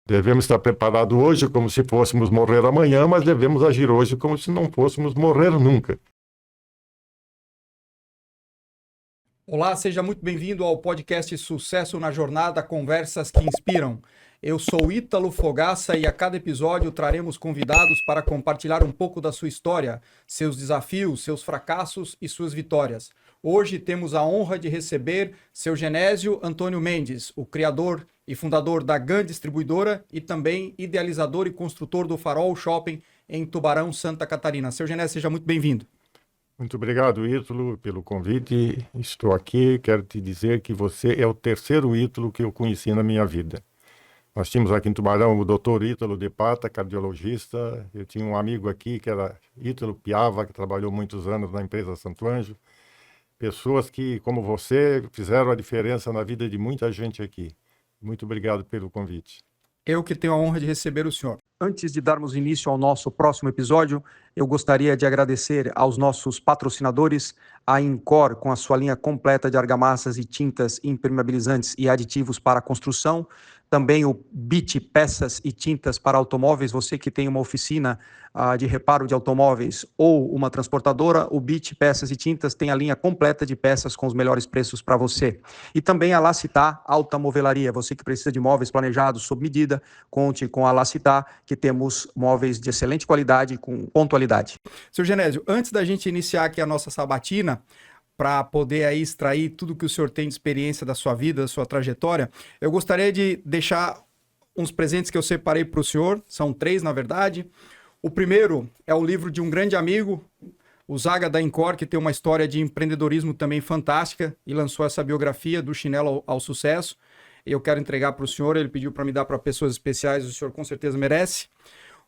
Devemos estar preparados hoje como se fôssemos morrer amanhã, mas devemos agir hoje como se não fôssemos morrer nunca. Olá, seja muito bem-vindo ao podcast Sucesso na Jornada, Conversas que Inspiram. Eu sou Ítalo Fogaça e a cada episódio traremos convidados para compartilhar um pouco da sua história, seus desafios, seus fracassos e suas vitórias. Hoje temos a honra de receber seu Genésio Antônio Mendes, o criador e fundador da GAN Distribuidora e também idealizador e construtor do Farol Shopping em Tubarão, Santa Catarina. Seu Genésio, seja muito bem-vindo. Muito obrigado, Ítalo, pelo convite. Estou aqui, quero te dizer que você é o terceiro Ítalo que eu conheci na minha vida. Nós tínhamos aqui em Tubarão o doutor Ítalo de Pata, cardiologista. Eu tinha um amigo aqui que era Ítalo Piava, que trabalhou muitos anos na empresa Santo Anjo. Pessoas que, como você, fizeram a diferença na vida de muita gente aqui. Muito obrigado pelo convite. Eu que tenho a honra de receber o senhor. Antes de darmos início ao nosso próximo episódio, eu gostaria de agradecer aos nossos patrocinadores, a Incor, com a sua linha completa de argamassas e tintas impermeabilizantes e aditivos para construção, também o BIT Peças e Tintas para Automóveis. Você que tem uma oficina de reparo de automóveis ou uma transportadora, o BIT Peças e Tintas tem a linha completa de peças com os melhores preços para você. E também a Lacitar Alta Movelaria. Você que precisa de móveis planejados sob medida, conte com a Lacitar, que temos móveis de excelente qualidade com pontualidade. Seu Genésio, antes da gente iniciar aqui a nossa sabatina, para poder aí extrair tudo que o senhor tem de experiência da sua vida, da sua trajetória, eu gostaria de deixar uns presentes que eu separei para o senhor, são 3 na verdade. O primeiro é o livro de um grande amigo, o Zaga da Incor, que tem uma história de empreendedorismo também fantástica e lançou essa biografia do chinelo ao sucesso. Eu quero entregar para o senhor, ele pediu para me dar para pessoas especiais, o senhor com certeza merece.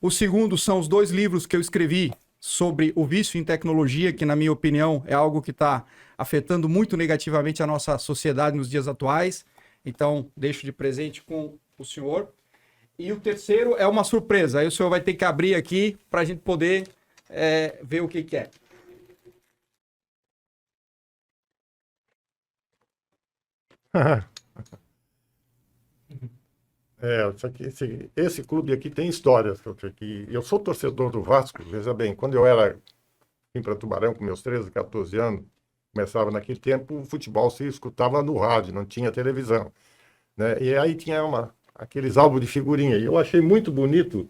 O segundo são os 2 livros que eu escrevi sobre o vício em tecnologia, que na minha opinião é algo que está afetando muito negativamente a nossa sociedade nos dias atuais. Então, deixo de presente com o senhor. E o terceiro é uma surpresa, aí o senhor vai ter que abrir aqui para a gente poder ver o que é. Esse clube aqui tem histórias. Eu sou torcedor do Vasco, veja bem, quando eu vim para Tubarão com meus 13, 14 anos, começava naquele tempo, o futebol se escutava no rádio, não tinha televisão, né? E aí tinha aqueles álbuns de figurinha, e eu achei muito bonito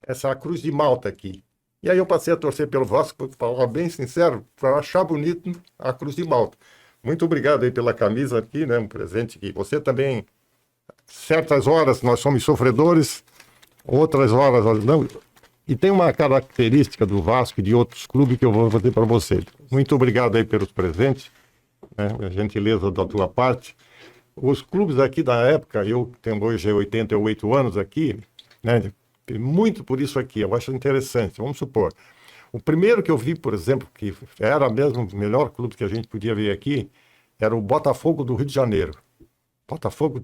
essa Cruz de Malta aqui. E aí eu passei a torcer pelo Vasco, para falar bem sincero, para achar bonito a Cruz de Malta. Muito obrigado aí pela camisa aqui, né? Um presente que você também... Certas horas nós somos sofredores, outras horas não. E tem uma característica do Vasco e de outros clubes que eu vou fazer para você. Muito obrigado aí pelos presentes, né? A gentileza da tua parte. Os clubes aqui da época, eu tenho hoje 88 anos aqui, né? Muito por isso aqui, eu acho interessante. Vamos supor, o primeiro que eu vi, por exemplo, que era mesmo o melhor clube que a gente podia ver aqui, era o Botafogo do Rio de Janeiro. Botafogo...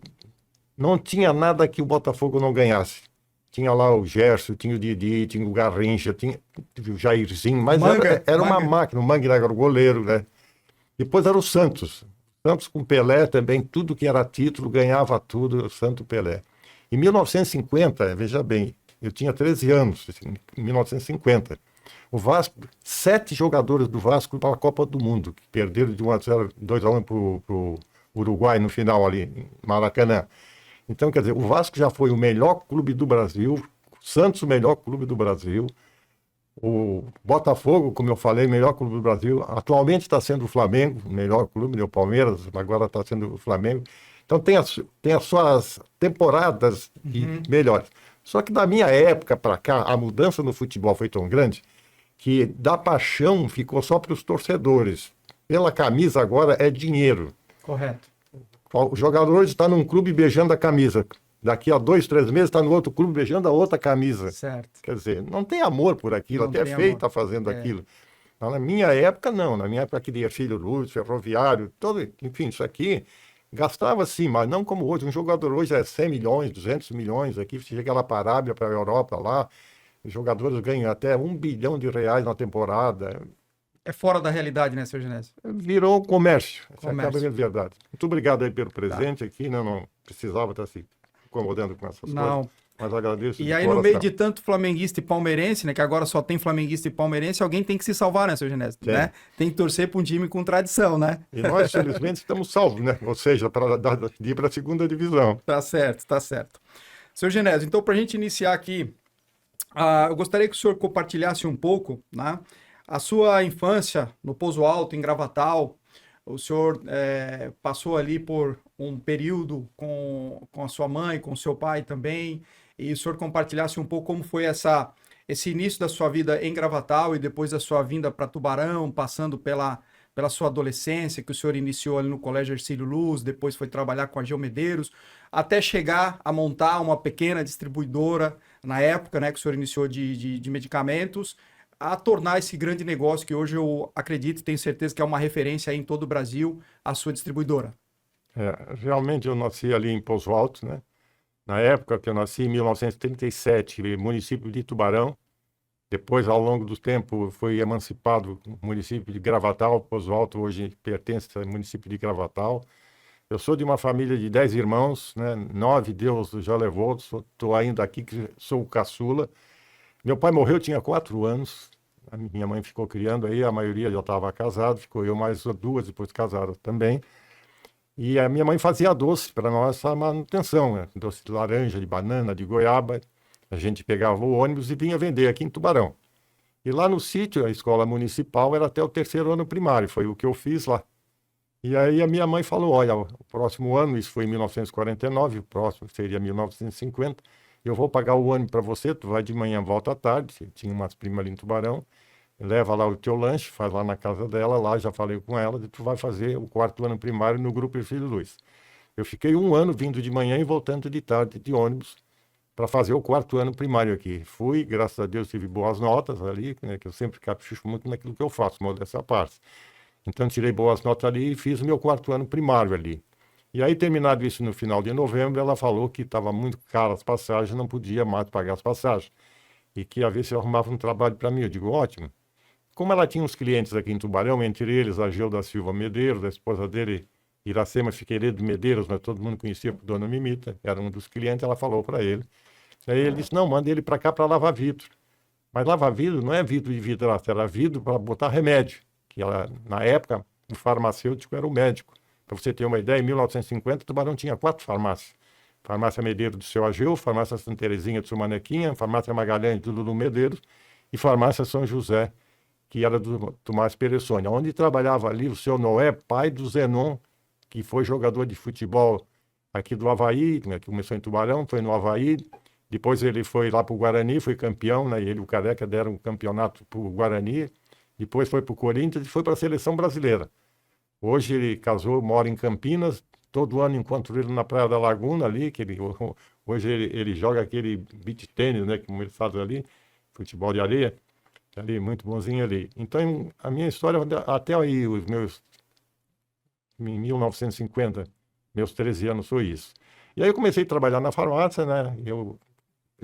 Não tinha nada que o Botafogo não ganhasse. Tinha lá o Gerson, tinha o Didi, tinha o Garrincha, tinha o Jairzinho, mas era uma máquina. O Manga era o goleiro, né? Depois era o Santos. Santos com Pelé também, tudo que era título, ganhava tudo, o Santo Pelé. Em 1950, veja bem, eu tinha 13 anos, em 1950. O Vasco, 7 jogadores do Vasco para a Copa do Mundo, que perderam de 1-0, 2-1 para o Uruguai no final ali, em Maracanã. Então, quer dizer, o Vasco já foi o melhor clube do Brasil, o Santos o melhor clube do Brasil, o Botafogo, como eu falei, o melhor clube do Brasil. Atualmente está sendo o Flamengo, o melhor clube, o Palmeiras, agora está sendo o Flamengo. Então tem as suas temporadas melhores. Só que da minha época para cá, a mudança no futebol foi tão grande que da paixão ficou só para os torcedores. Pela camisa agora é dinheiro. Correto. O jogador hoje está num clube beijando a camisa. Daqui a 2, 3 meses está no outro clube beijando a outra camisa. Certo. Quer dizer, não tem amor por aquilo, não até feio está fazendo aquilo. Na minha época, não. Na minha época, queria Filho Luz, Ferroviário, todo, enfim, isso aqui gastava sim, mas não como hoje. Um jogador hoje é 100 milhões, 200 milhões. Aqui você chega lá para a Arábia, para a Europa, lá, os jogadores ganham até R$1 bilhão na temporada. É fora da realidade, né, seu Genésio? Virou comércio. Essa é a verdade. Muito obrigado aí pelo presente aqui, não precisava estar assim. incomodando com essas Não. coisas, mas agradeço E de aí, coração. no meio de tanto flamenguista e palmeirense, né? Que agora só tem flamenguista e palmeirense, alguém tem que se salvar, né, seu Genésio? Né? Tem que torcer para um time com tradição, né? E nós, felizmente, estamos salvos, né? Ou seja, para ir para a segunda divisão. Tá certo, tá certo. Seu Genésio, então, para a gente iniciar aqui, eu gostaria que o senhor compartilhasse um pouco, né? A sua infância no Pouso Alto, em Gravatal. O senhor passou ali por um período com a sua mãe, com o seu pai também, e o senhor compartilhasse um pouco como foi esse início da sua vida em Gravatal e depois da sua vinda para Tubarão, passando pela sua adolescência, que o senhor iniciou ali no Colégio Hercílio Luz, depois foi trabalhar com a Geo Medeiros, até chegar a montar uma pequena distribuidora na época, né, que o senhor iniciou de medicamentos, a tornar esse grande negócio que hoje eu acredito e tenho certeza que é uma referência aí em todo o Brasil, a sua distribuidora. Realmente eu nasci ali em Pouso Alto, né? Na época que eu nasci, em 1937, município de Tubarão. Depois, ao longo do tempo, foi emancipado o município de Gravatal. Pouso Alto hoje pertence ao município de Gravatal. Eu sou de uma família de 10 irmãos, né? 9 Deus já levou, estou ainda aqui, que sou o caçula. Meu pai morreu, tinha 4 anos. A minha mãe ficou criando aí, a maioria já estava casado, ficou eu mais 2 depois casaram também. E a minha mãe fazia doce para nossa manutenção, né? Doce de laranja, de banana, de goiaba. A gente pegava o ônibus e vinha vender aqui em Tubarão. E lá no sítio, a escola municipal era até o 3º ano primário, foi o que eu fiz lá. E aí a minha mãe falou, olha, o próximo ano, isso foi em 1949, o próximo seria 1950, eu vou pagar o ônibus para você, tu vai de manhã, volta à tarde, tinha umas primas ali em Tubarão, leva lá o teu lanche, faz lá na casa dela, lá já falei com ela, e tu vai fazer o 4º ano primário no Grupo Hercílio Luz. Eu fiquei 1 ano vindo de manhã e voltando de tarde de ônibus para fazer o 4º ano primário aqui. Fui, graças a Deus, tive boas notas ali, né, que eu sempre capricho muito naquilo que eu faço, modéstia à parte. Então, tirei boas notas ali e fiz o meu 4º ano primário ali. E aí, terminado isso no final de novembro, ela falou que estava muito caro as passagens, não podia mais pagar as passagens. E que ia ver se eu arrumava um trabalho para mim. Eu digo, ótimo. Como ela tinha uns clientes aqui em Tubarão, entre eles a Geu da Silva Medeiros, a esposa dele, Iracema Figueiredo Medeiros, mas todo mundo conhecia por Dona Mimita, era um dos clientes, ela falou para ele. Aí ele disse, não, manda ele para cá para lavar vidro. Mas lavar vidro não é vidro de vidraça, era vidro para botar remédio. Que ela, na época, o farmacêutico era o médico. Para você ter uma ideia, em 1950, Tubarão tinha 4 farmácias. Farmácia Medeiros do Seu Ageu, Farmácia Santa Terezinha do Seu Manequinha, Farmácia Magalhães do Lulu Medeiros e Farmácia São José, que era do Tomás Peressoni. Onde trabalhava ali o seu Noé, pai do Zenon, que foi jogador de futebol aqui do Avaí, que começou em Tubarão, foi no Avaí. Depois ele foi lá para o Guarani, foi campeão, né? Ele e o Careca deram um campeonato para o Guarani. Depois foi para o Corinthians e foi para a seleção brasileira. Hoje ele casou, mora em Campinas. Todo ano encontro ele na Praia da Laguna ali, que hoje ele joga aquele beach tênis, né? Como ele faz ali, futebol de areia. Ali, muito bonzinho ali. Então, a minha história, até aí, em 1950, meus 13 anos foi isso. E aí eu comecei a trabalhar na farmácia, né? Eu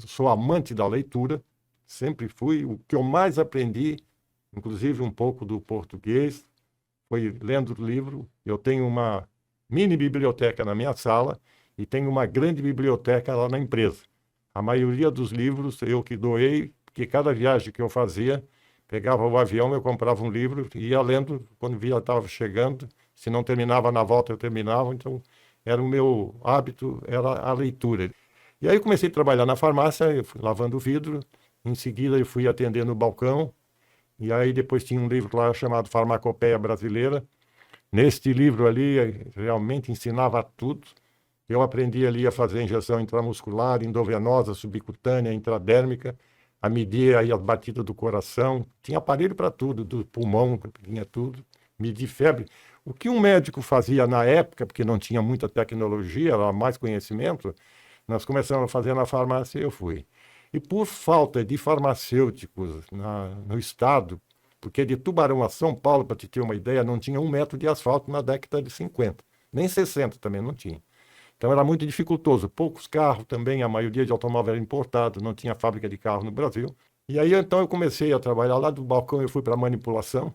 sou amante da leitura, sempre fui. O que eu mais aprendi, inclusive um pouco do português, foi lendo livro. Eu tenho uma mini biblioteca na minha sala e tenho uma grande biblioteca lá na empresa. A maioria dos livros eu que doei, porque cada viagem que eu fazia, pegava o avião, eu comprava um livro e ia lendo quando via estava chegando. Se não terminava na volta, eu terminava. Então, era o meu hábito, era a leitura. E aí eu comecei a trabalhar na farmácia, eu fui lavando vidro. Em seguida, eu fui atender no balcão. E aí depois tinha um livro lá chamado Farmacopeia Brasileira. Neste livro ali, realmente ensinava tudo. Eu aprendi ali a fazer injeção intramuscular, endovenosa, subcutânea, intradérmica, a medir aí as batidas do coração. Tinha aparelho para tudo, do pulmão, tinha tudo. Medir febre. O que um médico fazia na época, porque não tinha muita tecnologia, era mais conhecimento, nós começamos a fazer na farmácia e eu fui. E por falta de farmacêuticos no estado, porque de Tubarão a São Paulo, para te ter uma ideia, não tinha 1 metro de asfalto na década de 50. Nem 60 também não tinha. Então era muito dificultoso. Poucos carros também, a maioria de automóvel era importado, não tinha fábrica de carro no Brasil. E aí então eu comecei a trabalhar lá do balcão, eu fui para manipulação.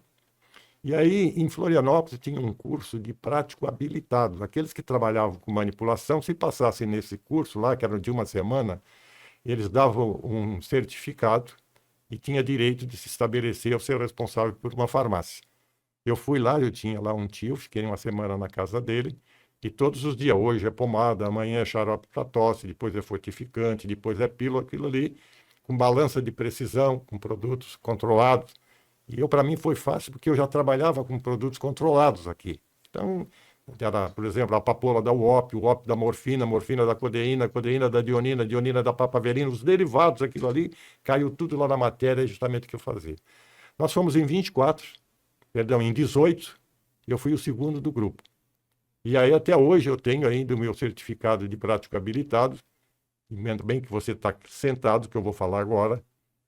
E aí, em Florianópolis, tinha um curso de prático habilitado. Aqueles que trabalhavam com manipulação, se passassem nesse curso lá, que era de uma semana, eles davam um certificado e tinha direito de se estabelecer ou ser responsável por uma farmácia. Eu fui lá, eu tinha lá um tio, fiquei uma semana na casa dele, e todos os dias, hoje é pomada, amanhã é xarope para tosse, depois é fortificante, depois é pílula, aquilo ali, com balança de precisão, com produtos controlados. E para mim foi fácil, porque eu já trabalhava com produtos controlados aqui. Então, era, por exemplo, a papoula da UOP, o UOP da morfina, a morfina da codeína, a codeína da dionina, a dionina da papaverina, os derivados, aquilo ali, caiu tudo lá na matéria, é justamente o que eu fazia. Nós fomos em 24, perdão, em 18, eu fui o segundo do grupo. E aí até hoje eu tenho ainda o meu certificado de prático habilitado, e bem que você está sentado, que eu vou falar agora,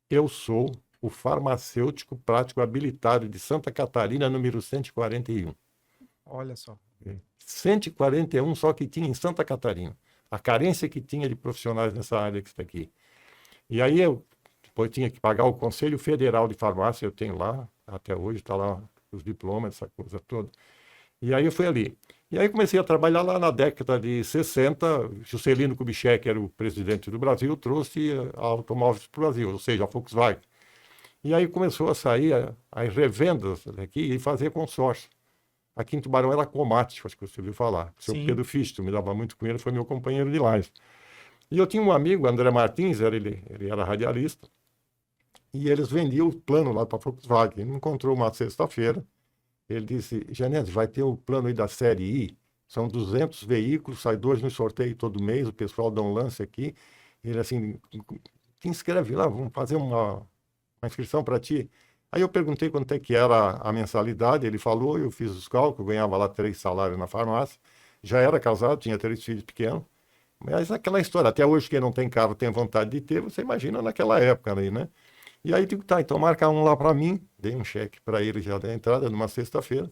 eu sou o farmacêutico prático habilitado de Santa Catarina, número 141. Olha só. 141 só que tinha em Santa Catarina. A carência que tinha de profissionais nessa área que está aqui. E aí eu depois tinha que pagar o Conselho Federal de Farmácia, eu tenho lá, até hoje está lá os diplomas, essa coisa toda. E aí eu fui ali. E aí comecei a trabalhar lá na década de 60. Juscelino Kubitschek era o presidente do Brasil, trouxe a automóveis para o Brasil, ou seja, a Volkswagen. E aí começou a sair as revendas aqui e fazer consórcio. Aqui em Tubarão era Comate, acho que você ouviu falar. O seu Pedro Fisto, me dava muito com ele, foi meu companheiro de lajes. E eu tinha um amigo, André Martins, ele era radialista, e eles vendiam o plano lá para a Volkswagen. Ele me encontrou uma sexta-feira, ele disse, Janete, vai ter o plano aí da série I, são 200 veículos, sai 2 no sorteio todo mês, o pessoal dá um lance aqui. Ele assim, te inscreve lá, vamos fazer uma inscrição para ti. Aí eu perguntei quanto é que era a mensalidade, ele falou, eu fiz os cálculos, ganhava lá 3 salários na farmácia, já era casado, tinha 3 filhos pequenos, mas aquela história, até hoje quem não tem carro tem vontade de ter, você imagina naquela época aí, né? E aí digo, tá, então marca um lá para mim, dei um cheque para ele já da entrada, numa sexta-feira.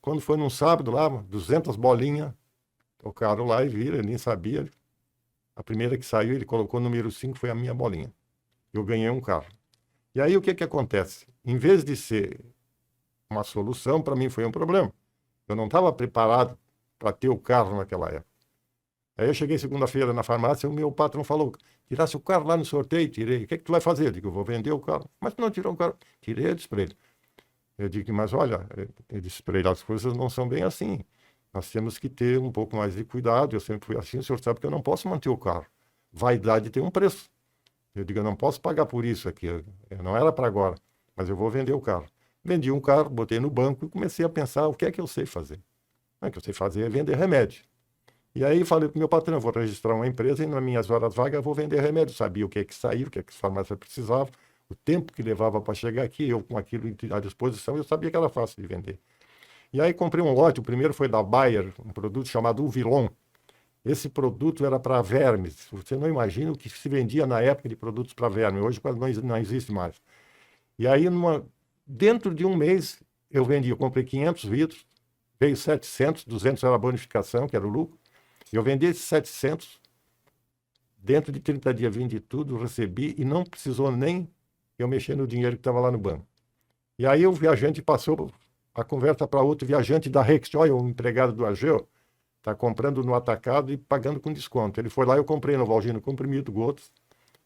Quando foi num sábado lá, 200 bolinhas, tocaram lá e viram, ele nem sabia. A primeira que saiu, ele colocou o número 5, foi a minha bolinha. Eu ganhei um carro. E aí o que acontece? Em vez de ser uma solução, para mim foi um problema. Eu não estava preparado para ter o carro naquela época. Aí eu cheguei segunda-feira na farmácia e o meu patrão falou, tirasse o carro lá no sorteio, tirei. O que tu vai fazer? Eu digo, eu vou vender o carro. Mas tu não tirou o carro? Tirei, eu disse para ele. Eu digo, mas olha, eu disse para ele, as coisas não são bem assim. Nós temos que ter um pouco mais de cuidado. Eu sempre fui assim, o senhor sabe que eu não posso manter o carro. Vaidade tem um preço. Eu digo, eu não posso pagar por isso aqui. Eu não era para agora, mas eu vou vender o carro. Vendi um carro, botei no banco e comecei a pensar o que é que eu sei fazer. O que eu sei fazer é vender remédio. E aí falei para o meu patrão, eu vou registrar uma empresa e nas minhas horas vagas eu vou vender remédio. Sabia o que é que saía, o que é que as farmácias precisavam, o tempo que levava para chegar aqui, eu com aquilo à disposição, eu sabia que era fácil de vender. E aí comprei um lote, o primeiro foi da Bayer, um produto chamado Uvilon. Esse produto era para vermes. Você não imagina o que se vendia na época de produtos para vermes. Hoje quase não existe mais. E aí, dentro de um mês, eu comprei 500 litros, veio 700, 200 era a bonificação, que era o lucro. Eu vendi esses 700, dentro de 30 dias vendi tudo, recebi e não precisou nem eu mexer no dinheiro que estava lá no banco. E aí o viajante passou a conversa para outro viajante da Rex, olha, o empregado do Ageu, está comprando no atacado e pagando com desconto. Ele foi lá e eu comprei no Valgino Comprimido, Gotas.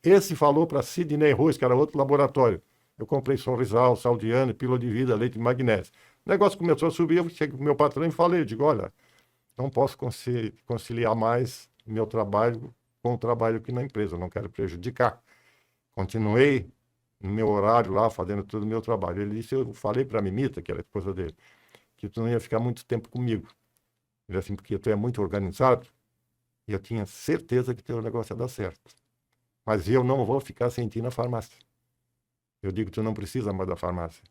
Esse falou para Sidney Ruiz, que era outro laboratório. Eu comprei Sorrisal, Saldiano, pílula de vida, leite de magnésio. O negócio começou a subir, eu cheguei com o meu patrão e falei, digo, olha, não posso conciliar mais meu trabalho com o trabalho aqui na empresa, não quero prejudicar. Continuei no meu horário lá, fazendo todo o meu trabalho. Ele disse, eu falei para a Mimita, que era a esposa dele, que tu não ia ficar muito tempo comigo. Ele assim, porque tu é muito organizado, e eu tinha certeza que teu negócio ia dar certo. Mas eu não vou ficar sem ti na farmácia. Eu digo, tu não precisa mais da farmácia.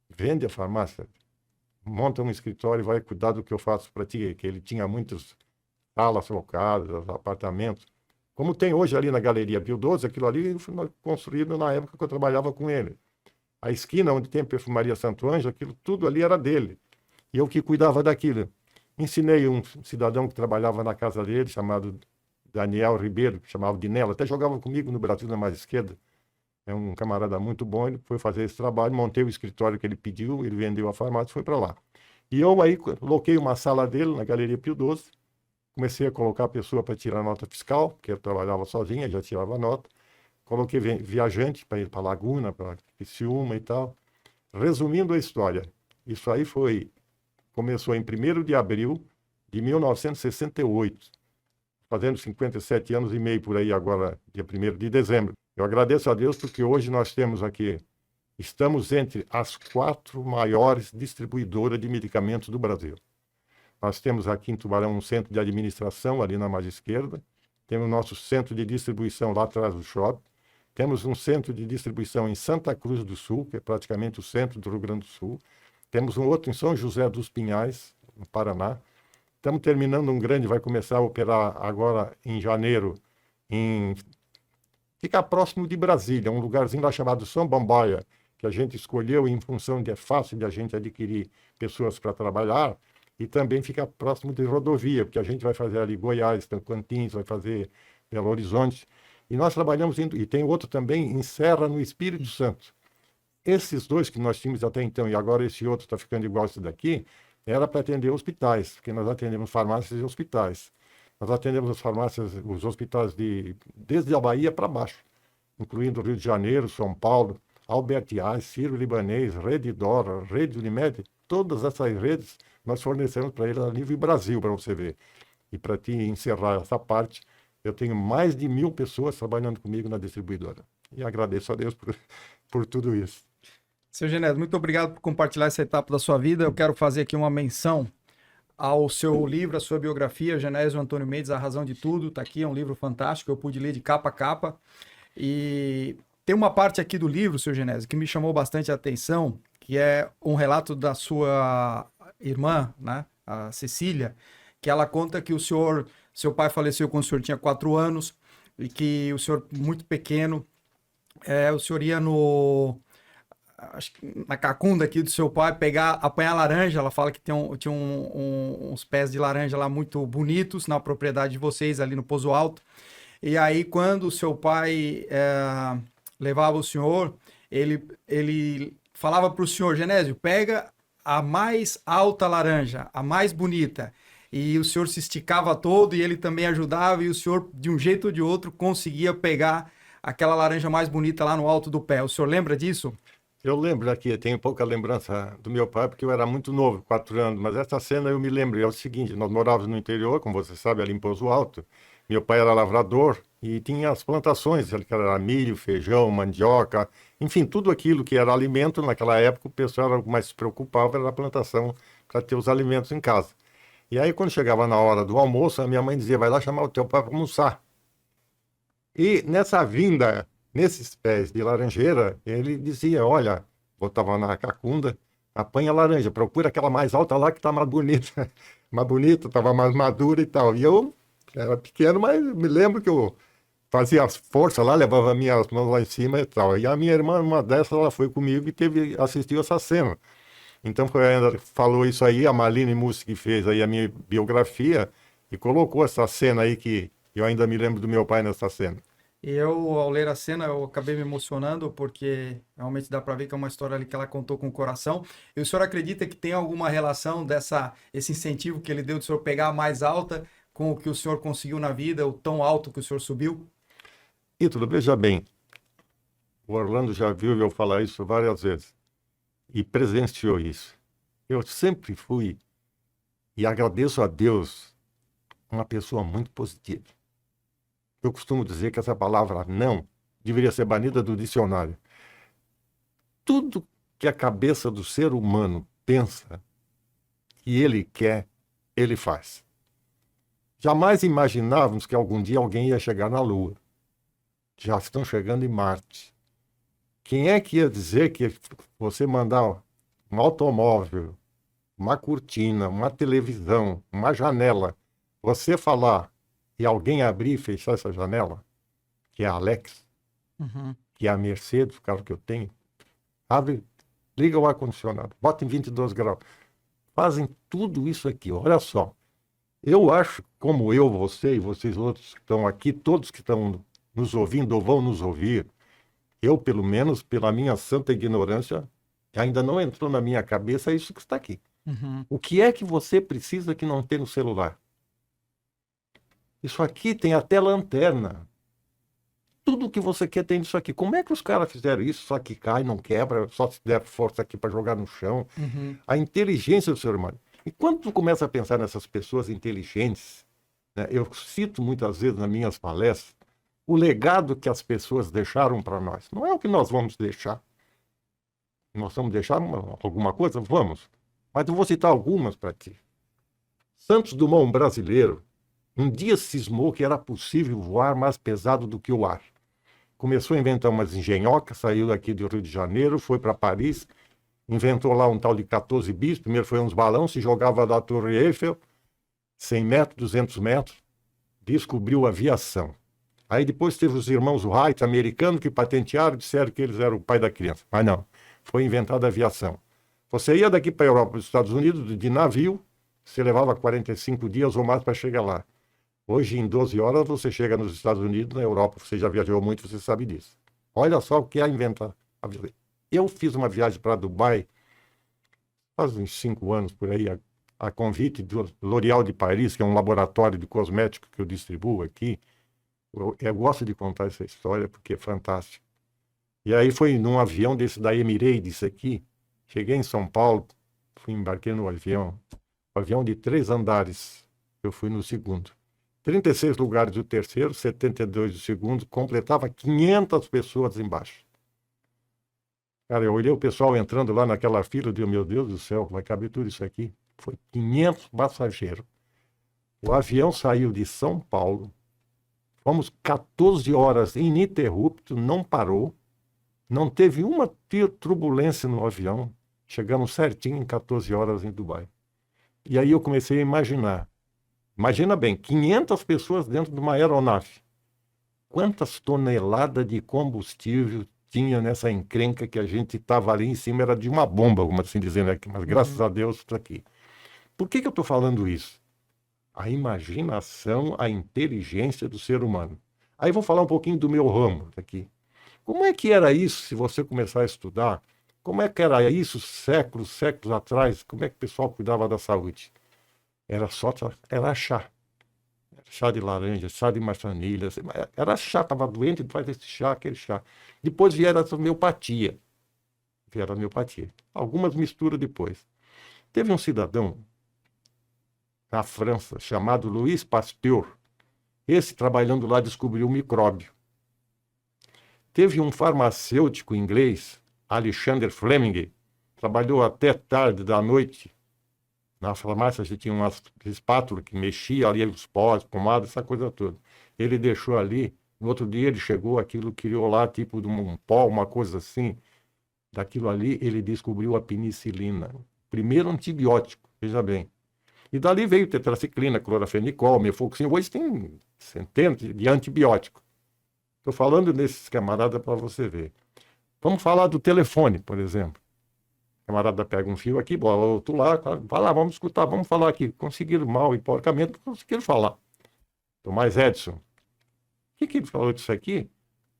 Vende a farmácia, monta um escritório e vai cuidar do que eu faço para ti, que ele tinha muitas salas locadas, apartamentos. Como tem hoje ali na Galeria Pio 12, aquilo ali foi construído na época que eu trabalhava com ele. A esquina onde tem a Perfumaria Santo Ângelo, aquilo tudo ali era dele. E eu que cuidava daquilo. Ensinei um cidadão que trabalhava na casa dele, chamado Daniel Ribeiro, que chamava de Nela, até jogava comigo no Brasil na mais esquerda. é um camarada muito bom, ele foi fazer esse trabalho, montei o escritório que ele pediu, ele vendeu a farmácia e foi para lá. E eu aí coloquei uma sala dele na Galeria Pio XII, comecei a colocar a pessoa para tirar nota fiscal, porque eu trabalhava sozinha, já tirava nota. Coloquei viajante para ir para Laguna, para Criciúma e tal. Resumindo a história, isso aí começou em 1º de abril de 1968, fazendo 57 anos e meio por aí agora, dia 1º de dezembro. Eu agradeço a Deus porque hoje nós temos aqui, estamos entre as 4 maiores distribuidoras de medicamentos do Brasil. Nós temos aqui em Tubarão um centro de administração, ali na margem esquerda. Temos nosso centro de distribuição lá atrás do shopping. Temos um centro de distribuição em Santa Cruz do Sul, que é praticamente o centro do Rio Grande do Sul. Temos um outro em São José dos Pinhais, no Paraná. Estamos terminando um grande, vai começar a operar agora em janeiro, fica próximo de Brasília, um lugarzinho lá chamado São Bambaia, que a gente escolheu em função de é fácil de a gente adquirir pessoas para trabalhar, e também fica próximo de rodovia, porque a gente vai fazer ali Goiás, Tocantins, vai fazer Belo Horizonte. E nós trabalhamos, e tem outro também em Serra, no Espírito Santo. Esses 2 que nós tínhamos até então, e agora esse outro está ficando igual esse daqui, era para atender hospitais, porque nós atendemos farmácias e hospitais. Nós atendemos as farmácias, os hospitais desde a Bahia para baixo, incluindo Rio de Janeiro, São Paulo, Albert Einstein, Sírio-Libanês, Rede Dora, Rede Unimed, todas essas redes nós fornecemos para eles a nível Brasil, para você ver. E para te encerrar essa parte, eu tenho mais de 1.000 pessoas trabalhando comigo na distribuidora. E agradeço a Deus por tudo isso. Seu Genésio, muito obrigado por compartilhar essa etapa da sua vida. Eu quero fazer aqui uma menção ao seu livro, a sua biografia, Genésio Antônio Mendes, A Razão de Tudo. Está aqui, é um livro fantástico, eu pude ler de capa a capa. E tem uma parte aqui do livro, seu Genésio, que me chamou bastante a atenção, que é um relato da sua irmã, né, a Cecília, que ela conta que seu pai faleceu quando o senhor tinha 4 anos, e que o senhor, muito pequeno, o senhor ia acho que na cacunda aqui do seu pai, apanhar laranja. Ela fala que tinha uns pés de laranja lá muito bonitos na propriedade de vocês, ali no Pouso Alto. E aí, quando o seu pai levava o senhor, ele falava para o senhor: Genésio, pega a mais alta laranja, a mais bonita. E o senhor se esticava todo e ele também ajudava, e o senhor, de um jeito ou de outro, conseguia pegar aquela laranja mais bonita lá no alto do pé. O senhor lembra disso? Eu lembro aqui, eu tenho pouca lembrança do meu pai, porque eu era muito novo, 4 anos, mas essa cena eu me lembro. É o seguinte: nós morávamos no interior, como você sabe, ali em Pouso Alto. Meu pai era lavrador e tinha as plantações, que era milho, feijão, mandioca, enfim, tudo aquilo que era alimento. Naquela época o pessoal era o que mais se preocupava, era a plantação, para ter os alimentos em casa. E aí, quando chegava na hora do almoço, a minha mãe dizia: vai lá chamar o teu pai para almoçar. E nessa vinda, nesses pés de laranjeira, ele dizia: olha, botava na cacunda, apanha a laranja, procura aquela mais alta lá que está mais bonita. Mais bonita, estava mais madura e tal. E eu era pequeno, mas me lembro que eu fazia as forças lá, levava minhas mãos lá em cima e tal. E a minha irmã, uma dessas, ela foi comigo e assistiu essa cena. Então, ela falou isso aí, a Marlene Mussi, que fez aí a minha biografia, e colocou essa cena aí, que eu ainda me lembro do meu pai nessa cena. E eu, ao ler a cena, eu acabei me emocionando, porque realmente dá para ver que é uma história ali que ela contou com o coração. E o senhor acredita que tem alguma relação esse incentivo que ele deu de o senhor pegar a mais alta com o que o senhor conseguiu na vida, o tão alto que o senhor subiu? Ítalo, veja bem, o Orlando já viu eu falar isso várias vezes e presenciou isso. Eu sempre fui, e agradeço a Deus, uma pessoa muito positiva. Eu costumo dizer que essa palavra não deveria ser banida do dicionário. Tudo que a cabeça do ser humano pensa que ele quer, ele faz. Jamais imaginávamos que algum dia alguém ia chegar na Lua. Já estão chegando em Marte. Quem é que ia dizer que você mandar um automóvel, uma cortina, uma televisão, uma janela, você falar e alguém abrir e fechar essa janela, que é a Alexa, que é a Mercedes, o carro que eu tenho, abre, liga o ar-condicionado, bota em 22 graus. Fazem tudo isso aqui, olha só. Eu acho, como eu, você e vocês outros que estão aqui, todos que estão nos ouvindo ou vão nos ouvir, Eu, pelo menos, pela minha santa ignorância, ainda não entrou na minha cabeça isso que está aqui. Uhum. O que é que você precisa que não tem no celular? Isso aqui tem até lanterna. Tudo que você quer tem isso aqui. Como é que os caras fizeram isso? Só que cai, não quebra, só se der força aqui para jogar no chão. Uhum. A inteligência do ser humano. E quando tu começa a pensar nessas pessoas inteligentes, né, eu cito muitas vezes nas minhas palestras, o legado que as pessoas deixaram para nós. Não é o que nós vamos deixar. Nós vamos deixar alguma coisa? Vamos. Mas eu vou citar algumas para ti. Santos Dumont, um brasileiro, um dia cismou que era possível voar mais pesado do que o ar. Começou a inventar umas engenhocas, saiu daqui do Rio de Janeiro, foi para Paris, inventou lá um tal de 14 bis. Primeiro foi uns balões, se jogava da Torre Eiffel, 100 metros, 200 metros, descobriu a aviação. Aí depois teve os irmãos Wright, americanos, que patentearam, disseram que eles eram o pai da criança. Mas não, foi inventada a aviação. Você ia daqui para a Europa, para os Estados Unidos, de navio, você levava 45 dias ou mais para chegar lá. Hoje, em 12 horas, você chega nos Estados Unidos, na Europa. Você já viajou muito, você sabe disso. Olha só o que é inventar. Eu fiz uma viagem para Dubai, faz uns 5 anos por aí, a convite do L'Oréal de Paris, que é um laboratório de cosméticos que eu distribuo aqui. Eu gosto de contar essa história porque é fantástico. E aí foi num avião desse da Emirates aqui. Cheguei em São Paulo, embarquei no avião. Avião de 3 andares. Eu fui no segundo. 36 lugares do terceiro, 72 do segundo, completava 500 pessoas embaixo. Cara, eu olhei o pessoal entrando lá naquela fila, eu digo, meu Deus do céu, vai caber tudo isso aqui? Foi 500 passageiros. O avião saiu de São Paulo, fomos 14 horas ininterrupto, não parou, não teve uma turbulência no avião, chegamos certinho em 14 horas em Dubai. E aí eu comecei a imaginar. Imagina bem, 500 pessoas dentro de uma aeronave. Quantas toneladas de combustível tinha nessa encrenca que a gente estava ali em cima? Era de uma bomba, como assim dizendo aqui, mas graças a Deus está aqui. Por que eu estou falando isso? A imaginação, a inteligência do ser humano. Aí vou falar um pouquinho do meu ramo aqui. Como é que era isso, se você começar a estudar? Como é que era isso séculos atrás? Como é que o pessoal cuidava da saúde? Era chá. Chá de laranja, chá de maçanilha. Era chá, estava doente, faz esse chá, aquele chá. Depois vieram a homeopatia. Algumas misturas depois. Teve um cidadão na França chamado Louis Pasteur. Esse, trabalhando lá, descobriu o micróbio. Teve um farmacêutico inglês, Alexander Fleming, trabalhou até tarde da noite. Na farmácia você tinha uma espátula que mexia ali os pós, pomada, essa coisa toda. Ele deixou ali, no outro dia ele chegou, aquilo criou lá tipo de um pó, uma coisa assim. Daquilo ali ele descobriu a penicilina. Primeiro antibiótico, veja bem. E dali veio tetraciclina, clorafenicol, mefoxina. Hoje tem centenas de antibióticos. Estou falando desses camaradas para você ver. Vamos falar do telefone, por exemplo. O camarada pega um fio aqui, bola outro lá, vai lá, vamos escutar, vamos falar aqui. Conseguiram mal e porcamente, conseguiram falar. Tomás Edison. O que ele falou disso aqui?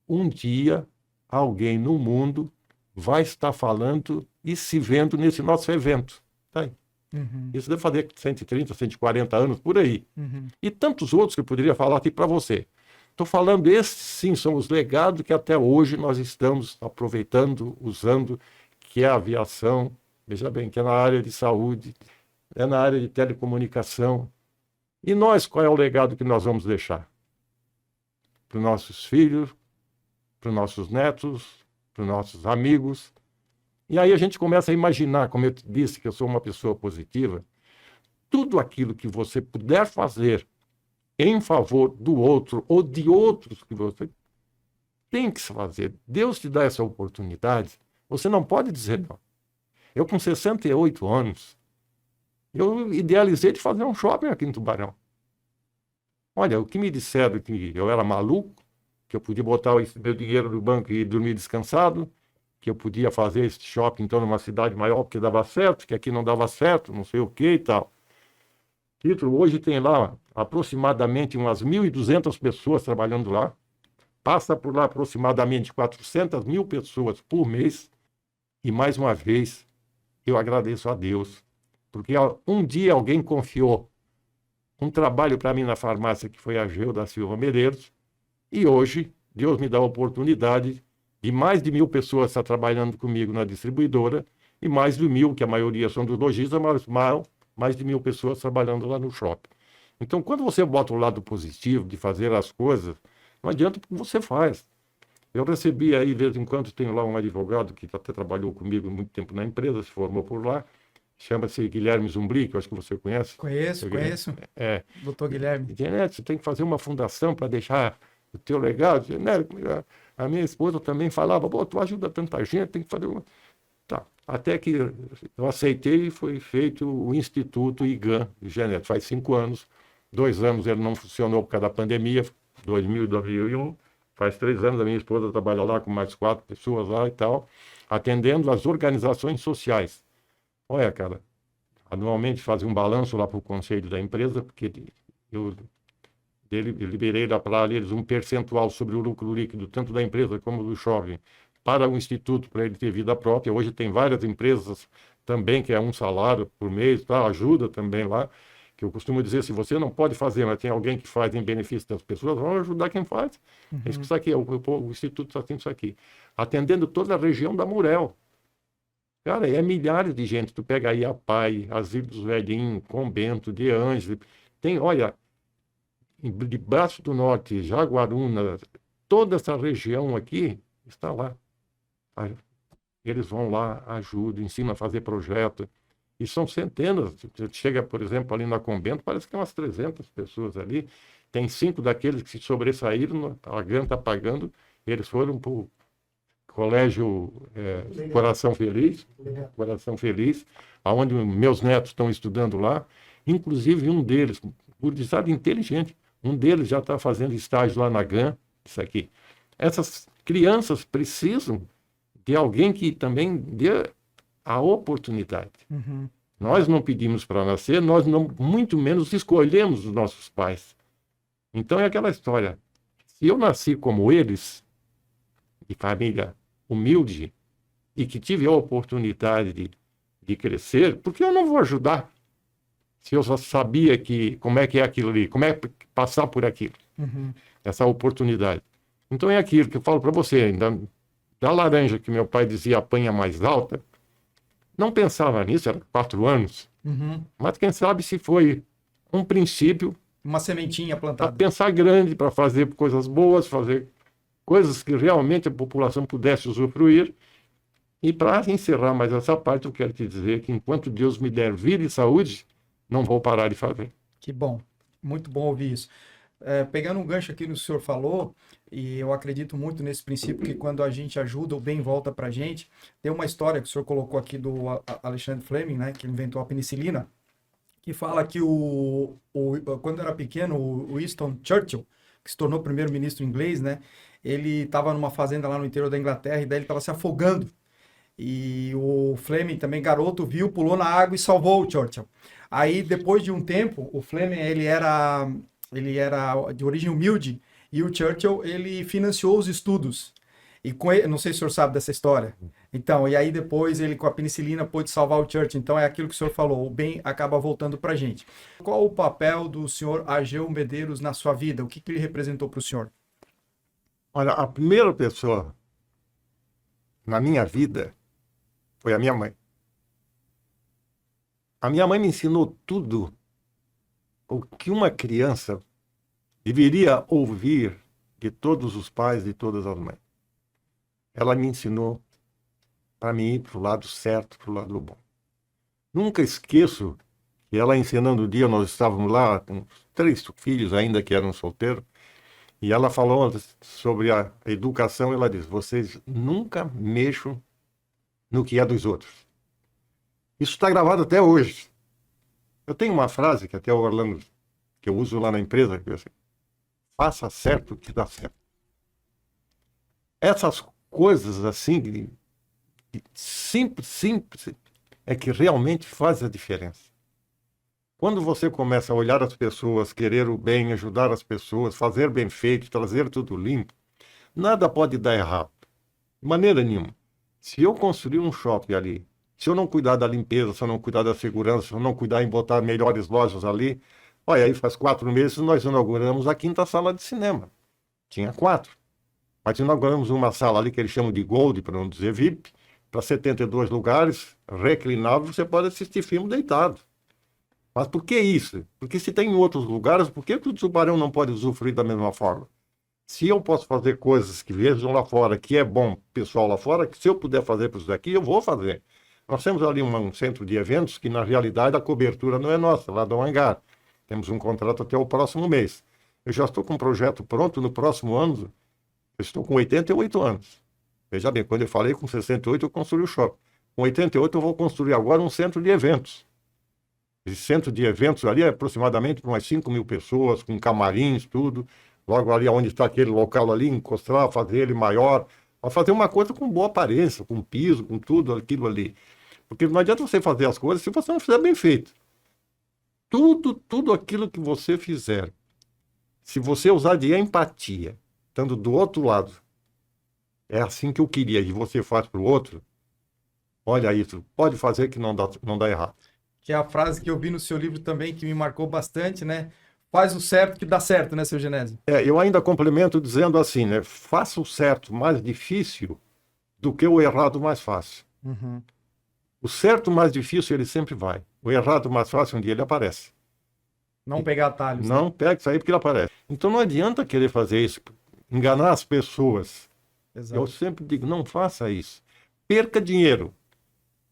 Um dia, alguém no mundo vai estar falando e se vendo nesse nosso evento. Tá aí. Isso deve fazer 130, 140 anos, por aí. E tantos outros que eu poderia falar aqui para você. Estou falando, esses sim são os legados que até hoje nós estamos aproveitando, usando, que é a aviação, veja bem, que é na área de saúde, é na área de telecomunicação. E nós, qual é o legado que nós vamos deixar? Para os nossos filhos, para os nossos netos, para os nossos amigos. E aí a gente começa a imaginar, como eu te disse, que eu sou uma pessoa positiva, tudo aquilo que você puder fazer em favor do outro ou de outros que você tem que fazer. Deus te dá essa oportunidade, você não pode dizer não. Eu, com 68 anos, eu idealizei de fazer um shopping aqui em Tubarão. Olha, o que me disseram que eu era maluco, que eu podia botar esse meu dinheiro no banco e dormir descansado, que eu podia fazer esse shopping então numa cidade maior porque dava certo, que aqui não dava certo, não sei o que e tal. Título, hoje tem lá aproximadamente umas 1.200 pessoas trabalhando lá. Passa por lá aproximadamente 400 mil pessoas por mês. E, mais uma vez, eu agradeço a Deus, porque um dia alguém confiou um trabalho para mim na farmácia, que foi a Ageu da Silva Medeiros, e hoje Deus me dá a oportunidade de mais de 1.000 pessoas estar trabalhando comigo na distribuidora, e mais de 1.000, que a maioria são dos lojistas, mas mais de 1.000 pessoas trabalhando lá no shopping. Então, quando você bota o lado positivo de fazer as coisas, não adianta o que você faz. Eu recebi aí, de vez em quando, tenho lá um advogado que até trabalhou comigo muito tempo na empresa, se formou por lá, chama-se Guilherme Zumbri, que eu acho que você conhece. Conheço. É. Doutor Guilherme. Neto, você tem que fazer uma fundação para deixar o teu legado. A minha esposa também falava, pô, tu ajuda tanta gente, tem que fazer uma... Tá. Até que eu aceitei e foi feito o Instituto IGAN de Genética. Faz 5 anos, 2 anos ele não funcionou por causa da pandemia, 2000 e 2001. Faz 3 anos a minha esposa trabalha lá com mais 4 pessoas lá e tal, atendendo as organizações sociais. Olha, cara, anualmente fazia um balanço lá para o conselho da empresa, porque eu liberei lá para eles um percentual sobre o lucro líquido, tanto da empresa como do shopping, para o instituto, para ele ter vida própria. Hoje tem várias empresas também, que é um salário por mês, tá? Ajuda também lá, que eu costumo dizer, se você não pode fazer, mas tem alguém que faz em benefício das pessoas, vamos ajudar quem faz. É isso aqui, o instituto está tendo isso aqui. Atendendo toda a região da Murel. Cara, é milhares de gente. Tu pega aí a Pai, Asilo dos Velhinhos, Convento, de Ângeles. Tem, olha, de Braço do Norte, Jaguaruna, toda essa região aqui está lá. Eles vão lá, ajudam, ensinam a fazer projeto. E são centenas. Chega, por exemplo, ali na Convento, parece que tem umas 300 pessoas ali. Tem 5 daqueles que se sobressaíram, a GAN está pagando, eles foram para o Colégio Coração Feliz, onde meus netos estão estudando lá. Inclusive um deles, gurizada inteligente, um deles já está fazendo estágio lá na GAN, isso aqui. Essas crianças precisam de alguém que também dê a oportunidade. Nós não pedimos para nascer, nós não, muito menos escolhemos os nossos pais. Então é aquela história. Se eu nasci como eles, de família humilde, e que tive a oportunidade de crescer, por que eu não vou ajudar? Se eu só sabia como é que é aquilo ali, como é passar por aquilo, essa oportunidade. Então é aquilo que eu falo para você, da laranja que meu pai dizia apanha mais alta, não pensava nisso, era 4 anos, mas quem sabe se foi um princípio, uma sementinha para plantada. pensar grande, para fazer coisas boas, fazer coisas que realmente a população pudesse usufruir. E para encerrar mais essa parte, eu quero te dizer que enquanto Deus me der vida e saúde, não vou parar de fazer. Que bom, muito bom ouvir isso. Pegando um gancho aqui no que o senhor falou, e eu acredito muito nesse princípio que quando a gente ajuda, o bem volta para a gente. Tem uma história que o senhor colocou aqui do Alexander Fleming, né, que inventou a penicilina, que fala que quando era pequeno, o Winston Churchill, que se tornou primeiro-ministro inglês, né, ele estava numa fazenda lá no interior da Inglaterra e daí ele estava se afogando. E o Fleming, também garoto, viu, pulou na água e salvou o Churchill. Aí, depois de um tempo, o Fleming, ele era de origem humilde e o Churchill, ele financiou os estudos. E não sei se o senhor sabe dessa história. Então, e aí depois ele com a penicilina pôde salvar o Churchill. Então, é aquilo que o senhor falou, o bem acaba voltando para a gente. Qual o papel do senhor Ageu Medeiros na sua vida? O que ele representou para o senhor? Olha, a primeira pessoa na minha vida foi a minha mãe. A minha mãe me ensinou tudo o que uma criança deveria ouvir de todos os pais, de todas as mães. Ela me ensinou para mim ir para o lado certo, para o lado bom. Nunca esqueço que ela ensinando o dia, nós estávamos lá com 3 filhos ainda que eram solteiros, e ela falou sobre a educação, ela disse, vocês nunca mexam no que é dos outros. Isso está gravado até hoje. Eu tenho uma frase que até o Orlando, que eu uso lá na empresa, que é assim, faça certo o que dá certo. Essas coisas assim, simples, é que realmente faz a diferença. Quando você começa a olhar as pessoas, querer o bem, ajudar as pessoas, fazer bem feito, trazer tudo limpo, Nada pode dar errado. De maneira nenhuma. Se eu construir um shopping ali, se eu não cuidar da limpeza, se eu não cuidar da segurança, se eu não cuidar em botar melhores lojas ali, olha, aí faz 4 meses nós inauguramos a 5ª sala de cinema. Tinha 4. Mas inauguramos uma sala ali que eles chamam de Gold, para não dizer VIP, para 72 lugares, reclinável, você pode assistir filme deitado. Mas por que isso? Porque se tem em outros lugares, por que o Tubarão não pode usufruir da mesma forma? Se eu posso fazer coisas que vejam lá fora, que é bom pessoal lá fora, que se eu puder fazer para isso daqui, eu vou fazer. Nós temos ali um centro de eventos que, na realidade, a cobertura não é nossa, lá do hangar. Temos um contrato até o próximo mês. Eu já estou com um projeto pronto no próximo ano. Eu estou com 88 anos. Veja bem, quando eu falei com 68, eu construí o shopping. Com 88, eu vou construir agora um centro de eventos. Esse centro de eventos ali é aproximadamente para umas 5.000 pessoas, com camarins, tudo. Logo ali onde está aquele local ali, encostar, fazer ele maior. Para fazer uma coisa com boa aparência, com piso, com tudo aquilo ali. Porque não adianta você fazer as coisas se você não fizer bem feito. Tudo aquilo que você fizer, se você usar de empatia, estando do outro lado, é assim que eu queria, e você faz para o outro, olha isso, pode fazer que não dá errado. Que é a frase que eu vi no seu livro também, que me marcou bastante, né? Faz o certo que dá certo, né, seu Genésio? Eu ainda complemento dizendo assim, né? Faça o certo mais difícil do que o errado mais fácil. Uhum. O certo mais difícil, ele sempre vai. O errado mais fácil, um dia ele aparece. Não pegar atalhos. Não né? pega isso aí porque ele aparece. Então não adianta querer fazer isso, enganar as pessoas. Exato. Eu sempre digo, não faça isso. Perca dinheiro,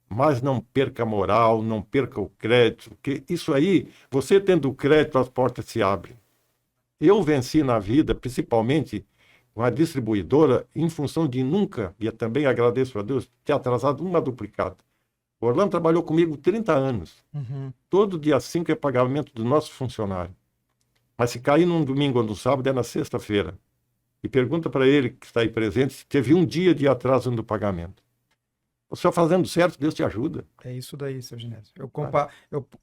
mas não perca a moral, não perca o crédito, porque isso aí, você tendo o crédito, as portas se abrem. Eu venci na vida, principalmente com a distribuidora, em função de nunca, e eu também agradeço a Deus, ter atrasado uma duplicata. O Orlando trabalhou comigo 30 anos. Uhum. Todo dia 5 é pagamento do nosso funcionário. Mas se cair num domingo ou no sábado, é na sexta-feira. E pergunta para ele, que está aí presente, se teve um dia de atraso no pagamento. Você fazendo certo, Deus te ajuda. É isso daí, seu Genésio.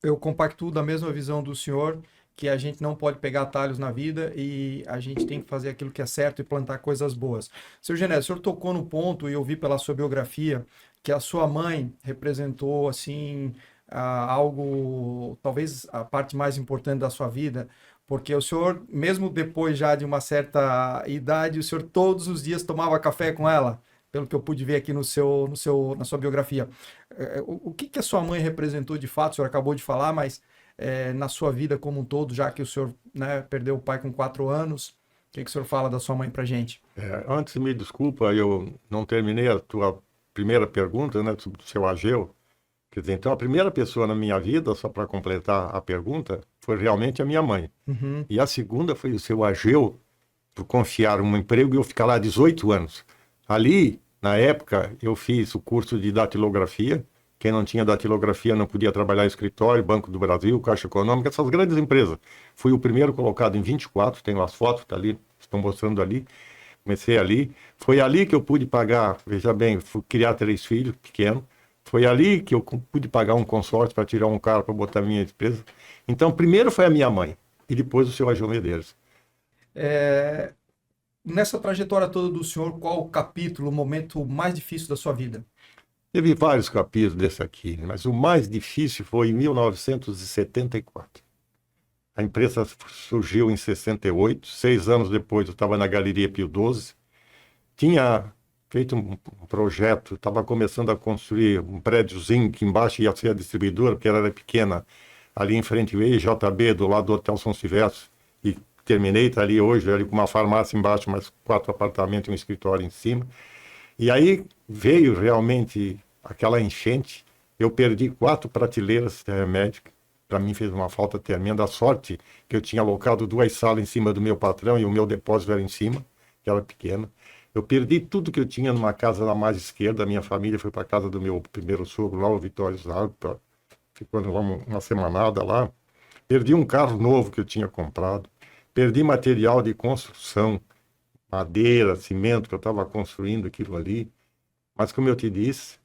Eu compactuo da mesma visão do senhor, que a gente não pode pegar atalhos na vida e a gente tem que fazer aquilo que é certo e plantar coisas boas. Seu Genésio, o senhor tocou no ponto, e eu vi pela sua biografia, que a sua mãe representou, assim, algo, talvez a parte mais importante da sua vida, porque o senhor, mesmo depois já de uma certa idade, o senhor todos os dias tomava café com ela, pelo que eu pude ver aqui na sua biografia. O que a sua mãe representou de fato? O senhor acabou de falar, mas na sua vida como um todo, já que o senhor, né, perdeu o pai com 4 anos, o que o senhor fala da sua mãe pra gente? Antes, me desculpa, eu não terminei a tua primeira pergunta, né, do seu Ageu. Quer dizer, então, a primeira pessoa na minha vida, só para completar a pergunta, foi realmente a minha mãe. Uhum. E a segunda foi o seu Ageu, por confiar um emprego e eu ficar lá 18 anos. Ali, na época, eu fiz o curso de datilografia. Quem não tinha datilografia não podia trabalhar em escritório, Banco do Brasil, Caixa Econômica, essas grandes empresas. Fui o primeiro colocado em 24, tenho as fotos, tá ali, estão mostrando ali. Comecei ali. Foi ali que eu pude pagar, veja bem, fui criar 3 filhos pequenos. Foi ali que eu pude pagar um consórcio para tirar um carro para botar minha despesa. Então, primeiro foi a minha mãe e depois o seu Ageu Medeiros. Nessa trajetória toda do senhor, qual o capítulo, o momento mais difícil da sua vida? Teve vários capítulos desse aqui, mas o mais difícil foi em 1974. A empresa surgiu em 68, 6 anos depois eu estava na Galeria Pio XII, tinha feito um projeto, estava começando a construir um prédiozinho que embaixo ia ser a distribuidora, porque ela era pequena, ali em frente ao EJB, do lado do Hotel São Silvestre, e terminei, está ali hoje, ali com uma farmácia embaixo, mais 4 apartamentos e um escritório em cima. E aí veio realmente aquela enchente, eu perdi 4 prateleiras de remédio, para mim fez uma falta tremenda. A sorte que eu tinha alocado 2 salas em cima do meu patrão e o meu depósito era em cima, que era pequena. Eu perdi tudo que eu tinha numa casa na mais esquerda, a minha família foi para a casa do meu primeiro sogro lá, o Vitório Zago, ficou uma semanada lá. Perdi um carro novo que eu tinha comprado, perdi material de construção, madeira, cimento, que eu estava construindo aquilo ali. Mas como eu te disse,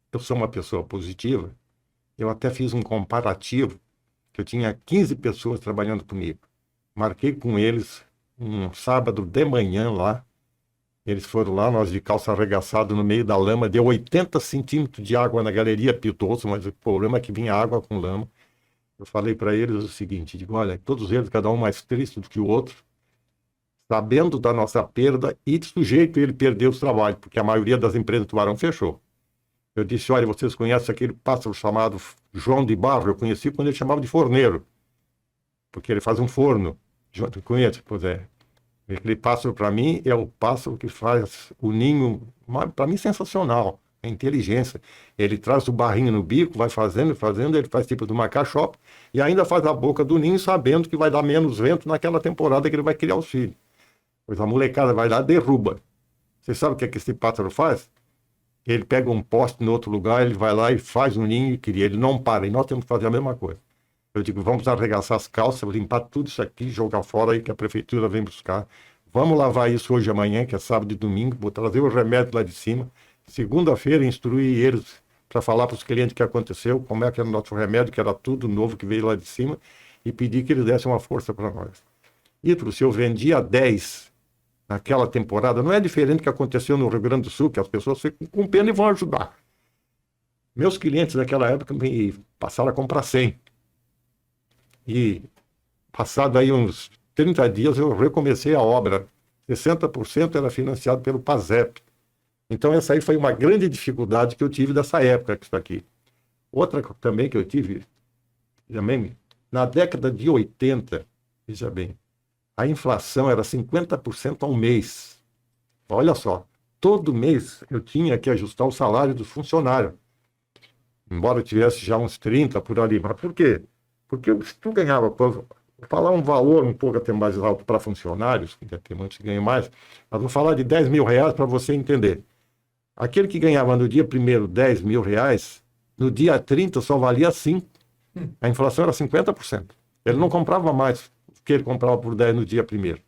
eu sou uma pessoa positiva. Eu até fiz um comparativo, que eu tinha 15 pessoas trabalhando comigo. Marquei com eles um sábado de manhã lá, Eles foram lá, nós de calça arregaçada no meio da lama, deu 80 centímetros de água na galeria, pitoso, mas o problema é que vinha água com lama. Eu falei para eles o seguinte, digo, olha, todos eles, cada um mais triste do que o outro, sabendo da nossa perda e sujeito ele perdeu os trabalhos, porque a maioria das empresas do Tubarão fechou. Eu disse, olha, vocês conhecem aquele pássaro chamado João de Barro? Eu conheci quando ele chamava de forneiro, porque ele faz um forno. Tu conhece? Pois é. Aquele pássaro, para mim, é o pássaro que faz o ninho, para mim, sensacional. A inteligência. Ele traz o barrinho no bico, vai fazendo, ele faz tipo de uma cachopa e ainda faz a boca do ninho sabendo que vai dar menos vento naquela temporada que ele vai criar os filhos. Pois a molecada vai lá e derruba. Você sabe o que é que esse pássaro faz? Ele pega um poste em outro lugar, ele vai lá e faz um ninho e cria. Ele não para. E nós temos que fazer a mesma coisa. Eu digo, vamos arregaçar as calças, limpar tudo isso aqui, jogar fora aí que a prefeitura vem buscar. Vamos lavar isso hoje e amanhã, que é sábado e domingo, vou trazer o remédio lá de cima. Segunda-feira, instruir eles para falar para os clientes o que aconteceu, como é que era o nosso remédio, que era tudo novo que veio lá de cima, e pedir que eles dessem uma força para nós. Ítalo, se eu vendia 10 naquela temporada, não é diferente do que aconteceu no Rio Grande do Sul, que as pessoas ficam com pena e vão ajudar. Meus clientes naquela época me passaram a comprar 100. E passado aí uns 30 dias eu recomecei a obra. 60% era financiado pelo PASEP. Então essa aí foi uma grande dificuldade que eu tive dessa época que está aqui. Outra também que eu tive, também, na década de 80, veja bem, a inflação era 50% ao mês. Olha só, todo mês eu tinha que ajustar o salário dos funcionários. Embora eu tivesse já uns 30 por ali. Mas por quê? Porque se tu ganhava, vou falar um valor um pouco até mais alto para funcionários, que tem muitos que ganham mais, mas vou falar de 10 mil reais para você entender. Aquele que ganhava no dia 1º 10 mil reais, no dia 30 só valia 5. A inflação era 50%. Ele não comprava mais que ele comprava por 10 no dia 1º.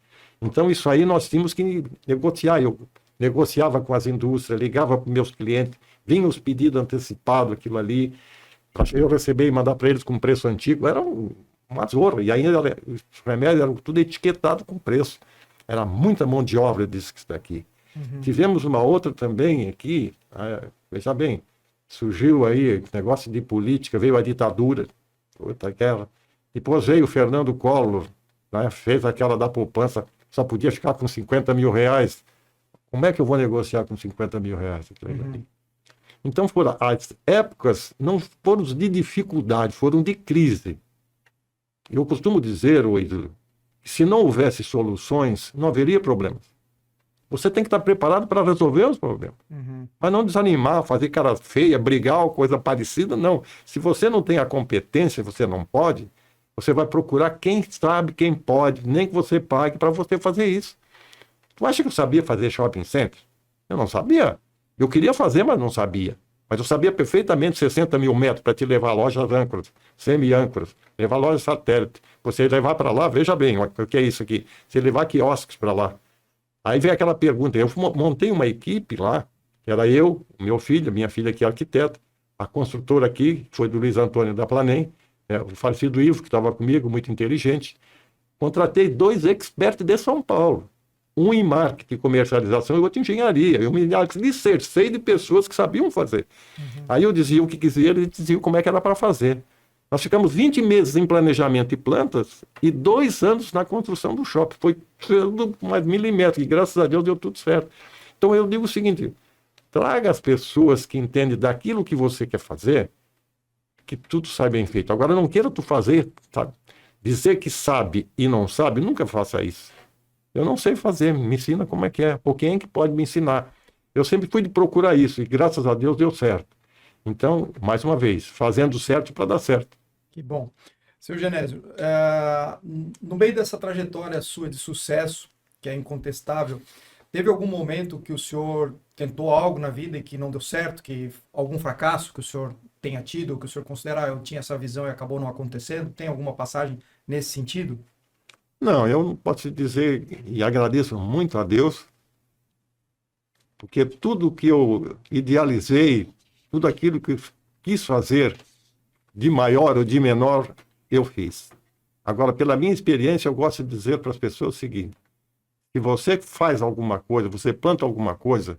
Então isso aí nós tínhamos que negociar. Eu negociava com as indústrias, ligava para os meus clientes, vinham os pedidos antecipados, aquilo ali, para eu receber e mandar para eles com preço antigo. Era uma zorra. E ainda os remédios eram tudo etiquetado com preço. Era muita mão de obra disso que está aqui. Tivemos uma outra também aqui, veja bem, surgiu aí negócio de política, veio a ditadura, outra guerra. Depois veio o Fernando Collor, né, fez aquela da poupança, só podia ficar com 50 mil reais. Como é que eu vou negociar com 50 mil reais? Então, as épocas não foram de dificuldade, foram de crise. Eu costumo dizer, que se não houvesse soluções, não haveria problemas. Você tem que estar preparado para resolver os problemas. Mas não desanimar, fazer cara feia, brigar ou coisa parecida, não. Se você não tem a competência, você não pode, você vai procurar quem sabe, quem pode, nem que você pague para você fazer isso. Tu acha que eu sabia fazer shopping center? Eu não sabia. Eu queria fazer, mas não sabia. Mas eu sabia perfeitamente 60 mil metros para te levar a lojas âncoras, semi-âncoras, levar lojas satélite. Você levar para lá, veja bem, o que é isso aqui? Você levar quiosques para lá. Aí vem aquela pergunta, eu montei uma equipe lá, que era eu, meu filho, minha filha que é arquiteta, a construtora aqui, foi do Luiz Antônio da Planem, o falecido Ivo, que estava comigo, muito inteligente. Contratei 2 experts de São Paulo, um em marketing e comercialização e outro em engenharia. Eu me alicercei de pessoas que sabiam fazer. Aí eu dizia o que quisia, eles diziam como é que era para fazer. Nós ficamos 20 meses em planejamento e plantas e 2 anos na construção do shopping. Foi tudo mais milimétrico e graças a Deus deu tudo certo. Então eu digo o seguinte, traga as pessoas que entendem daquilo que você quer fazer, que tudo sai bem feito. Agora não queira tu fazer, sabe? Dizer que sabe e não sabe, nunca faça isso. Eu não sei fazer, me ensina como é que é. Ou quem é que pode me ensinar? Eu sempre fui de procurar isso e graças a Deus deu certo. Então, mais uma vez, fazendo certo para dar certo. Que bom. Seu Genésio, no meio dessa trajetória sua de sucesso, que é incontestável, teve algum momento que o senhor tentou algo na vida e que não deu certo, que algum fracasso que o senhor tenha tido, ou que o senhor considera, eu tinha essa visão e acabou não acontecendo? Tem alguma passagem nesse sentido? Não, eu não posso dizer, e agradeço muito a Deus, porque tudo que eu idealizei, tudo aquilo que eu quis fazer, de maior ou de menor, eu fiz. Agora, pela minha experiência, eu gosto de dizer para as pessoas o seguinte, Se você faz alguma coisa, você planta alguma coisa,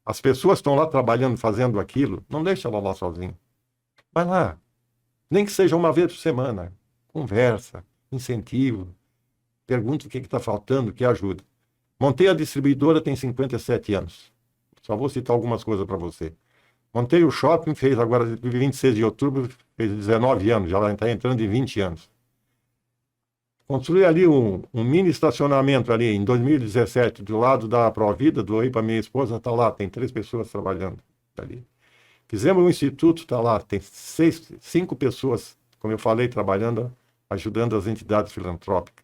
as pessoas estão lá trabalhando, fazendo aquilo, não deixa ela lá sozinha. Vai lá, nem que seja uma vez por semana. Conversa, incentivo, pergunta o que está faltando, que ajuda. Montei a distribuidora tem 57 anos. Só vou citar algumas coisas para você. Montei o shopping, fez agora, 26 de outubro, fez 19 anos, já está entrando em 20 anos. Construí ali um mini estacionamento ali em 2017, do lado da Provida, doei para minha esposa, está lá, tem 3 pessoas trabalhando ali. Fizemos um instituto, está lá, tem 5 pessoas, como eu falei, trabalhando, ajudando as entidades filantrópicas.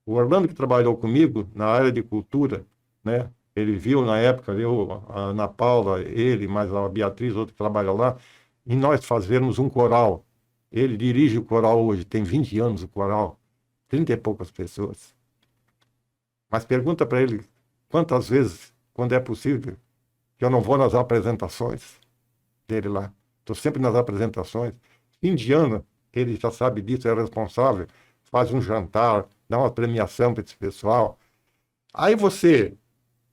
O Orlando, que trabalhou comigo na área de cultura, né? Ele viu na época, a Ana Paula, ele, mais a Beatriz, outro que trabalha lá, e nós fazermos um coral. Ele dirige o coral hoje, tem 20 anos o coral, 30 e poucas pessoas. Mas pergunta para ele quantas vezes, quando é possível, que eu não vou nas apresentações dele lá. Estou sempre nas apresentações. Fim de ano, ele já sabe disso, é responsável, faz um jantar, dá uma premiação para esse pessoal. Aí você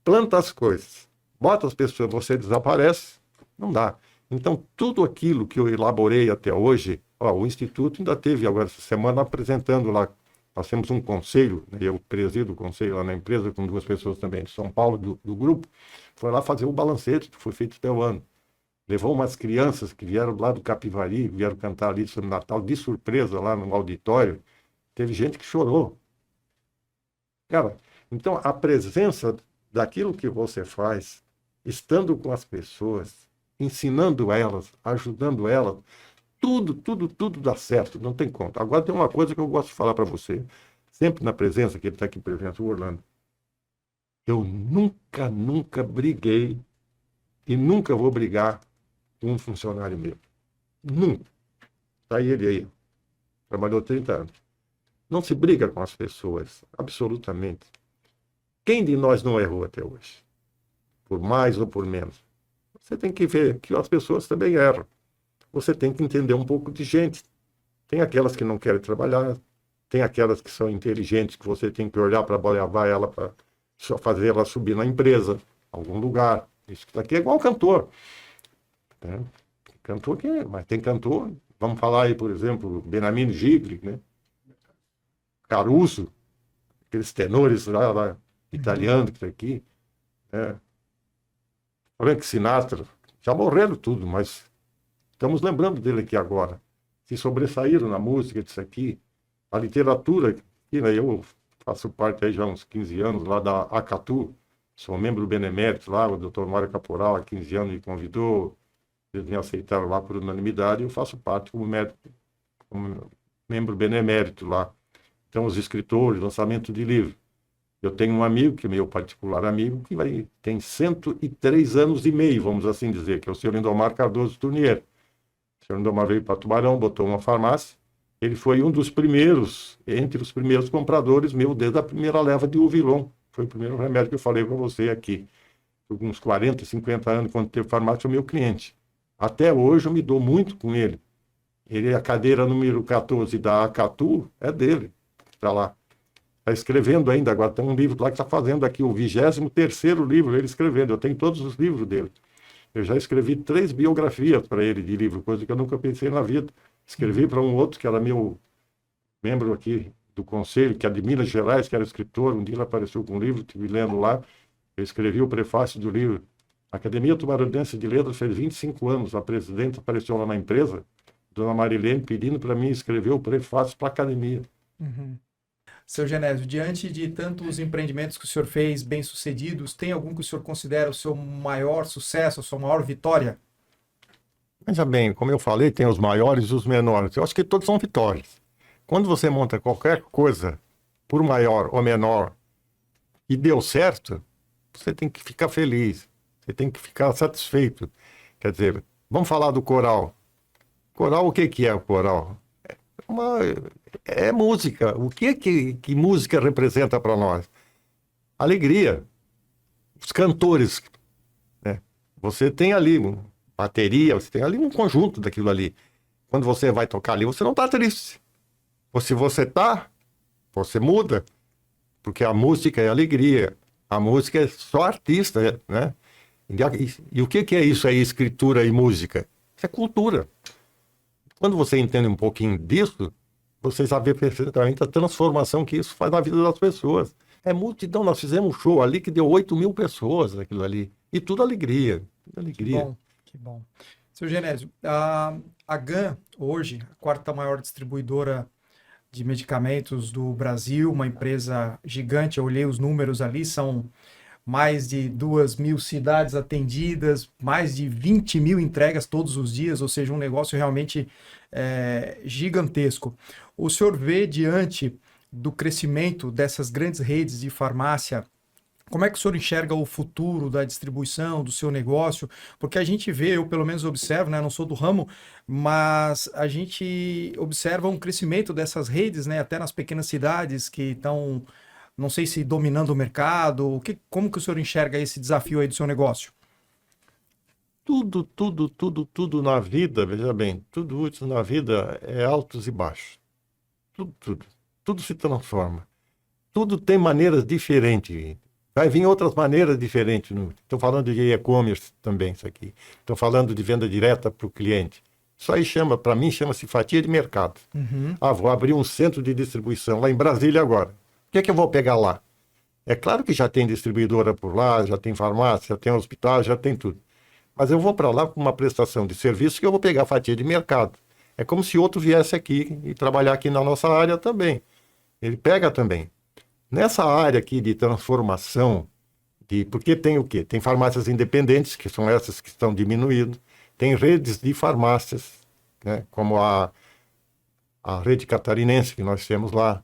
planta as coisas, bota as pessoas, você desaparece, não dá. Então, tudo aquilo que eu elaborei até hoje, o Instituto ainda teve agora essa semana apresentando lá, nós temos um conselho, né, eu presido o conselho lá na empresa, com 2 pessoas também de São Paulo, do grupo, foi lá fazer o balancete que foi feito até o ano. Levou umas crianças que vieram lá do Capivari, vieram cantar ali sobre Natal, de surpresa lá no auditório. Teve gente que chorou. Cara, então a presença daquilo que você faz, estando com as pessoas, ensinando elas, ajudando elas, tudo dá certo, não tem conta. Agora tem uma coisa que eu gosto de falar para você, sempre na presença, que ele está aqui presente, o Orlando. Eu nunca briguei e nunca vou brigar com um funcionário meu. Nunca. Está ele aí. Trabalhou 30 anos. Não se briga com as pessoas, absolutamente. Quem de nós não errou até hoje? Por mais ou por menos. Você tem que ver que as pessoas também erram. Você tem que entender um pouco de gente. Tem aquelas que não querem trabalhar, tem aquelas que são inteligentes, que você tem que olhar para levar ela para fazer ela subir na empresa, algum lugar. Isso aqui é igual cantor. Né? Cantor que é, mas tem cantor. Vamos falar aí, por exemplo, Beniamino Gigli, né? Caruso, aqueles tenores lá italianos que estão aqui. Né? Frank Sinatra, já morreram tudo, mas estamos lembrando dele aqui agora. Se sobressaíram na música disso aqui. A literatura, aqui, né? Eu faço parte aí já há uns 15 anos lá da Acatu, sou membro benemérito lá, o Dr. Mário Caporal há 15 anos me convidou, eles me aceitaram lá por unanimidade, e eu faço parte como membro benemérito lá. Então, os escritores, lançamento de livro. Eu tenho um amigo, que é meu particular amigo, que tem 103 anos e meio, vamos assim dizer, que é o senhor Lindomar Cardoso Turnier. O senhor Lindomar veio para Tubarão, botou uma farmácia. Ele foi um dos primeiros, entre os primeiros compradores meu, desde a primeira leva de Uvilon. Foi o primeiro remédio que eu falei para você aqui. Com uns 40, 50 anos, quando teve farmácia, foi meu cliente. Até hoje eu me dou muito com ele. Ele, a cadeira número 14 da Acatu é dele, está lá. Está escrevendo ainda, agora tem um livro lá que está fazendo aqui, o 23º livro, ele escrevendo. Eu tenho todos os livros dele. Eu já escrevi 3 biografias para ele de livro, coisa que eu nunca pensei na vida. Escrevi para um outro que era meu membro aqui do conselho, que é de Minas Gerais, que era escritor. Um dia ele apareceu com um livro, estive lendo lá. Eu escrevi o prefácio do livro. A Academia Tubaronense de Letras fez 25 anos. A presidente apareceu lá na empresa, dona Marilene, pedindo para mim escrever o prefácio para a academia. Uhum. Seu Genésio, diante de tantos empreendimentos que o senhor fez, bem-sucedidos, tem algum que o senhor considera o seu maior sucesso, a sua maior vitória? Veja bem, como eu falei, tem os maiores e os menores. Eu acho que todos são vitórias. Quando você monta qualquer coisa, por maior ou menor, e deu certo, você tem que ficar feliz, você tem que ficar satisfeito. Quer dizer, vamos falar do coral. Coral, o que é o coral? É música. O que música representa para nós? Alegria. Os cantores, né? Você tem ali bateria, você tem ali um conjunto daquilo ali. Quando você vai tocar ali, você não está triste. Ou se você está, você muda, porque a música é alegria. A música é só artista, né? E o que é isso aí, escritura e música? Isso é cultura. Quando você entende um pouquinho disso, você já vê perfeitamente a transformação que isso faz na vida das pessoas. É multidão, nós fizemos um show ali que deu 8.000 pessoas, aquilo ali. E tudo alegria, tudo Que alegria. bom, que bom. Seu Genésio, a GAN, hoje, a quarta maior distribuidora de medicamentos do Brasil, uma empresa gigante, eu olhei os números ali, são mais de 2.000 cidades atendidas, mais de 20.000 entregas todos os dias, ou seja, um negócio realmente gigantesco. O senhor vê diante do crescimento dessas grandes redes de farmácia, como é que o senhor enxerga o futuro da distribuição do seu negócio? Porque a gente vê, eu pelo menos observo, né, não sou do ramo, mas a gente observa um crescimento dessas redes, né, até nas pequenas cidades que estão, não sei se dominando o mercado. Como que o senhor enxerga esse desafio aí do seu negócio? Tudo na vida, veja bem, tudo isso na vida é altos e baixos. Tudo. Tudo se transforma. Tudo tem maneiras diferentes. Vai vir outras maneiras diferentes. Estou falando de e-commerce também, isso aqui. Estou falando de venda direta para o cliente. Isso aí para mim, chama-se fatia de mercado. Uhum. Vou abrir um centro de distribuição lá em Brasília agora. O que é que eu vou pegar lá? É claro que já tem distribuidora por lá, já tem farmácia, já tem hospital, já tem tudo. Mas eu vou para lá com uma prestação de serviço que eu vou pegar fatia de mercado. É como se outro viesse aqui e trabalhar aqui na nossa área também. Ele pega também. Nessa área aqui de transformação, porque tem o quê? Tem farmácias independentes, que são essas que estão diminuindo. Tem redes de farmácias, né, como a rede catarinense que nós temos lá,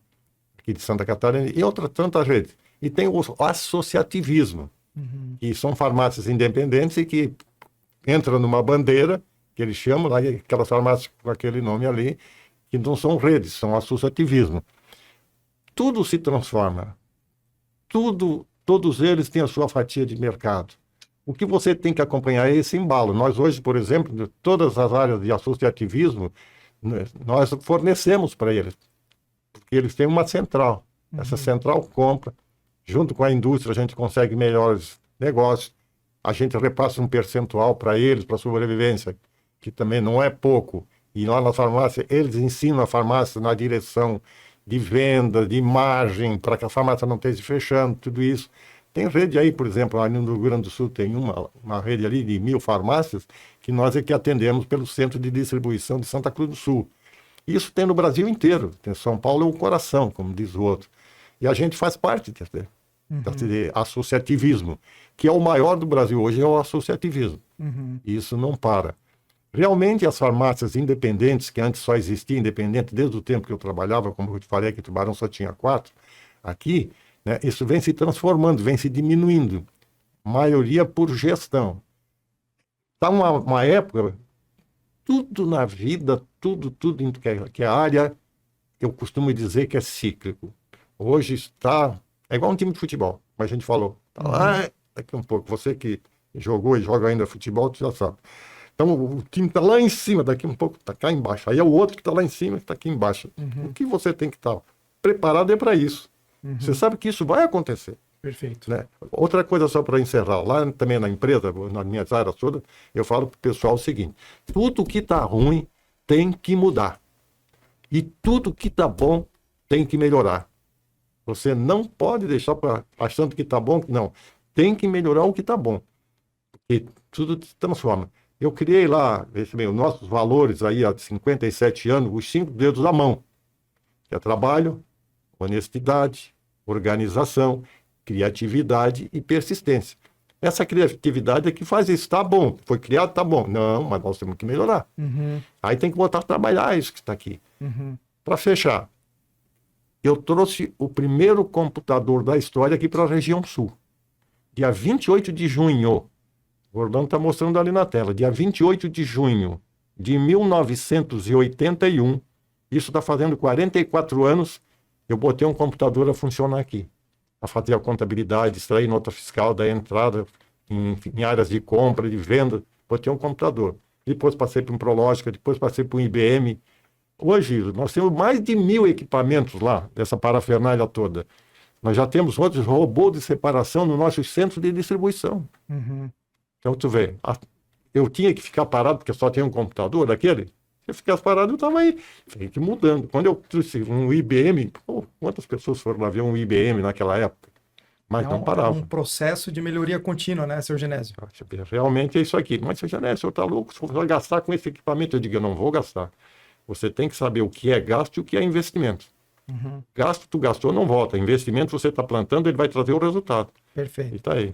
aqui de Santa Catarina, e outras tantas redes. E tem o associativismo, que são farmácias independentes e que entram numa bandeira, que eles chamam lá, aquelas farmácias com aquele nome ali, que não são redes, são associativismo. Tudo se transforma. Todos eles têm a sua fatia de mercado. O que você tem que acompanhar é esse embalo. Nós hoje, por exemplo, de todas as áreas de associativismo, nós fornecemos para eles, porque eles têm uma central. Essa central compra, junto com a indústria a gente consegue melhores negócios, a gente repassa um percentual para eles, para a sobrevivência, que também não é pouco. E lá na farmácia, eles ensinam a farmácia na direção de venda, de margem, para que a farmácia não esteja fechando, tudo isso. Tem rede aí, por exemplo, lá no Rio Grande do Sul tem uma rede ali de 1.000 farmácias que nós é que atendemos pelo Centro de Distribuição de Santa Cruz do Sul. Isso tem no Brasil inteiro. Tem São Paulo é o coração, como diz o outro. E a gente faz parte desse associativismo, que é o maior do Brasil hoje, é o associativismo. E isso não para. Realmente, as farmácias independentes, que antes só existia independente desde o tempo que eu trabalhava, como eu te falei, que Tubarão só tinha 4, aqui, né, isso vem se transformando, vem se diminuindo. Maioria por gestão. Está uma época, tudo na vida, tudo que é área, eu costumo dizer que é cíclico. Hoje está, é igual um time de futebol, como a gente falou. Está lá, daqui um pouco, você que jogou e joga ainda futebol, tu já sabe. Então, o time está lá em cima, daqui um pouco está cá embaixo. Aí é o outro que está lá em cima, que está aqui embaixo. O que você tem que estar preparado é para isso. Você sabe que isso vai acontecer. Perfeito. Né? Outra coisa só para encerrar. Lá também na empresa, nas minhas áreas todas, eu falo para o pessoal o seguinte. Tudo que está ruim tem que mudar. E tudo que está bom tem que melhorar. Você não pode deixar achando que está bom. Não. Tem que melhorar o que está bom. Porque tudo se transforma. Eu criei lá, veja bem, os nossos valores aí há 57 anos, os 5 dedos da mão, que é trabalho, honestidade, organização, criatividade e persistência. Essa criatividade é que faz isso, tá bom, foi criado, tá bom. Não, mas nós temos que melhorar. Aí tem que botar a trabalhar isso que está aqui. Para fechar, eu trouxe o primeiro computador da história aqui para a região sul. Dia 28 de junho, o Gordão está mostrando ali na tela, dia 28 de junho de 1981, isso está fazendo 44 anos, eu botei um computador a funcionar aqui, a fazer a contabilidade, extrair nota fiscal da entrada em áreas de compra, de venda, botei um computador. Depois passei para um Prológica, depois passei para um IBM. Hoje, nós temos mais de 1.000 equipamentos lá, dessa parafernália toda. Nós já temos outros robôs de separação no nosso centro de distribuição. Uhum. Então, tu vê, eu tinha que ficar parado porque só tinha um computador daquele. Se eu ficasse parado, eu estava aí. Tem que ir mudando. Quando eu trouxe um IBM, quantas pessoas foram lá ver um IBM naquela época? Mas não É paravam. um processo de melhoria contínua, né, seu Genésio? Realmente é isso aqui. Mas, seu Janete, o senhor está louco? Se for vai gastar com esse equipamento, eu digo, eu não vou gastar. Você tem que saber o que é gasto e o que é investimento. Uhum. Gasto, tu gastou, não volta. Investimento, você está plantando, ele vai trazer o resultado. Perfeito. E está aí.